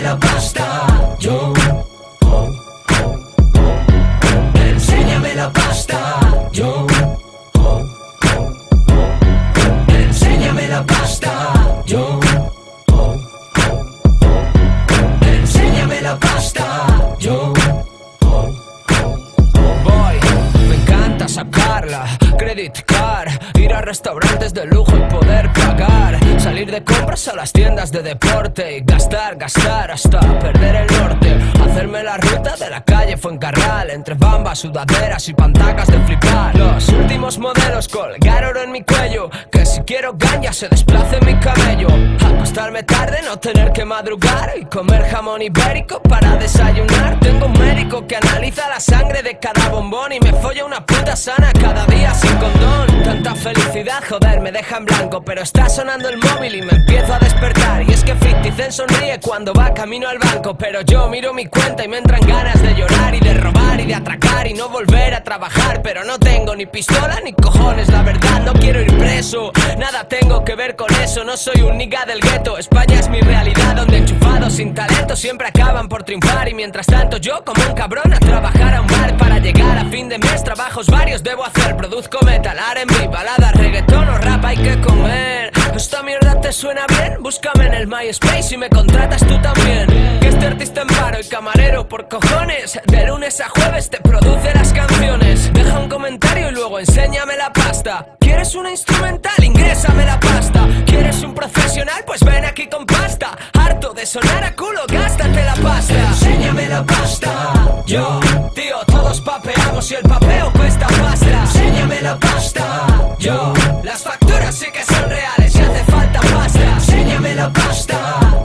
la pasta, yo. Enséñame la pasta, yo. Enséñame la pasta, yo. Enséñame la pasta, yo. Voy, me encanta sacarla, credit card, ir a restaurantes de lujo y poder pagar, salir de compras a las tiendas de deporte y gastar, gastar hasta perder el norte, hacerme la ruta de la calle Fuencarral, entre bambas, sudaderas y pantacas de flipar. Los últimos modelos, colgar oro en mi cuello, que si quiero ganja se desplace mi cabello, acostarme tarde, no tener que madrugar y comer jamón ibérico para desayunar. Tengo un médico que analiza la sangre de cada bombón y me folla una puta sana cada día sin condón. Tanta felicidad, joder, me deja en blanco, pero está sonando el móvil y me empiezo a despertar. Y es que 50 Cent sonríe cuando va camino al banco, pero yo miro mi cuenta y me entran ganas de llorar y de robar y de atracar y no volver a trabajar. Pero no tengo ni pistola ni cojones, la verdad, no quiero ir preso, nada tengo que ver con eso. No soy un nigga del gueto, España es mi realidad, donde enchufados sin talento siempre acaban por triunfar. Y mientras tanto yo, como un cabrón, a trabajar a un bar para llegar a fin de mes. Trabajos varios debo hacer, produzco metal, R&B, balada, reggaetón o rap, hay que comer. ¿Esta mierda te suena bien? Búscame en el MySpace y me contratas tú también. Que este artista en paro y camarero por cojones, de lunes a jueves te produce las canciones. Deja un comentario y luego enséñame la pasta. ¿Quieres una instrumental? Ingrésame la pasta. ¿Quieres un profesional? Pues ven aquí con pasta. Harto de sonar a culo, gástate la pasta. Enséñame la pasta, yo. Tío, todos papeamos y el papeo cuesta pasta. Enséñame la pasta, yo. Las facturas sí que son reales y hace falta pasta. Enséñame la pasta,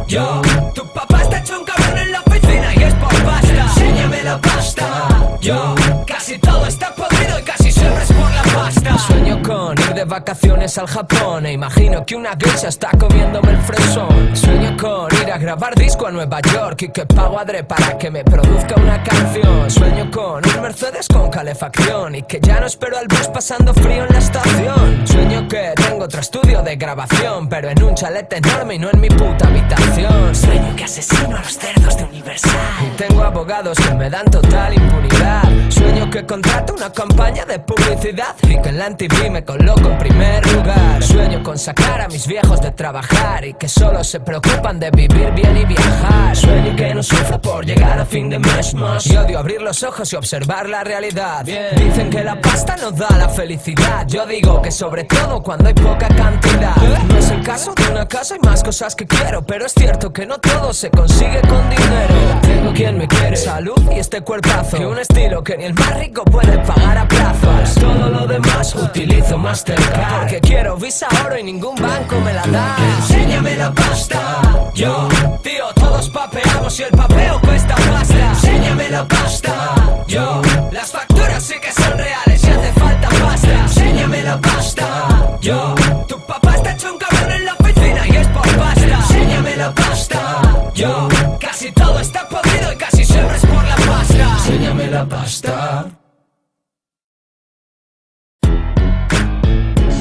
yo. Tu papá está hecho un cabrón en la oficina y es por pasta. Enséñame la pasta, yo. Casi todo está podrido y casi siempre es por la pasta. Sueño con ir de vacaciones al Japón e imagino que una geisha está comiéndome el fresón. Sueño con ir a grabar disco a Nueva York y que pago a Dre para que me produzca una canción. Sueño con un Mercedes con calefacción y que ya no espero al bus pasando frío en la estación. Sueño que tengo otro estudio de grabación, pero en un chalet enorme y no en mi puta habitación. Sueño que asesino a los cerdos de Universal y tengo abogados que me dan total impunidad. Sueño que contrato una campaña de publicidad y que en la MTV me coloco en primer lugar. Sueño con sacar a mis viejos de trabajar y que solo se preocupan de vivir bien y viajar. Sueño que no sufro por llegar a fin de mes más y odio abrir los ojos y observar la realidad. Dicen que la pasta no da la felicidad, yo digo que sobre todo cuando hay poca cantidad. No es el caso de una casa, hay más cosas que quiero, pero es cierto que no todo se consigue con dinero. Tengo quien me quiere, salud y este cuerpazo, y un estilo que ni el más rico puede pagar a plazos. Todo lo demás utilizo Mastercard, porque quiero Visa Oro y ningún banco me la da. Enséñame la pasta, yo. Tío, todos papeamos y el papeo cuesta pasta. Enséñame la pasta, yo. Las facturas sí que son reales y hace falta pasta. Enséñame la pasta, yo. Tu papá está hecho un cabrón en la oficina y es por pasta. Enséñame la pasta, yo. Casi todo está podrido y casi siempre es por la pasta. Enséñame la pasta.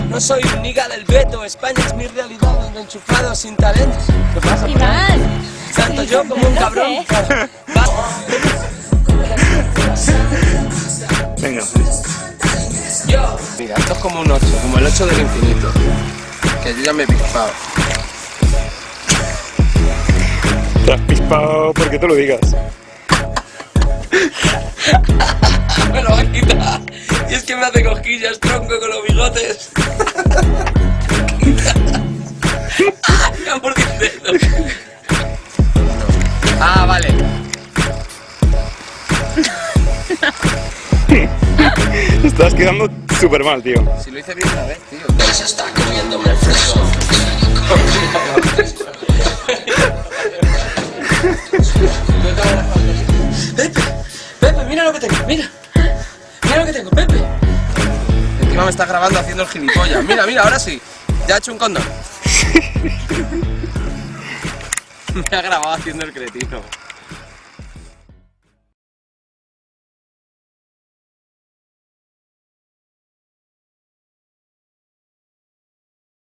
No soy un nigga del gueto, España es mi realidad, donde enchufado sin talento. ¿Qué pasa? Iván, Tanto yo como un cabrón. Venga. Yo. Mira, esto es como un 8, como el 8 del infinito. Que yo ya me he pispado. Te has pispado porque te lo digas. Me lo va a quitar. Y es que me hace cosquillas, tronco, con los bigotes. Me ha mordido el dedo. Ah, vale. Estás quedando súper mal, tío. Si lo hice bien una vez, tío. Se está comiéndome el fresón. Pepe, mira lo que tengo, mira. Mira lo que tengo, Pepe. Encima me está grabando haciendo el gilipollas. Mira, mira, ahora sí. Ya he hecho un condón. Me ha grabado haciendo el cretino.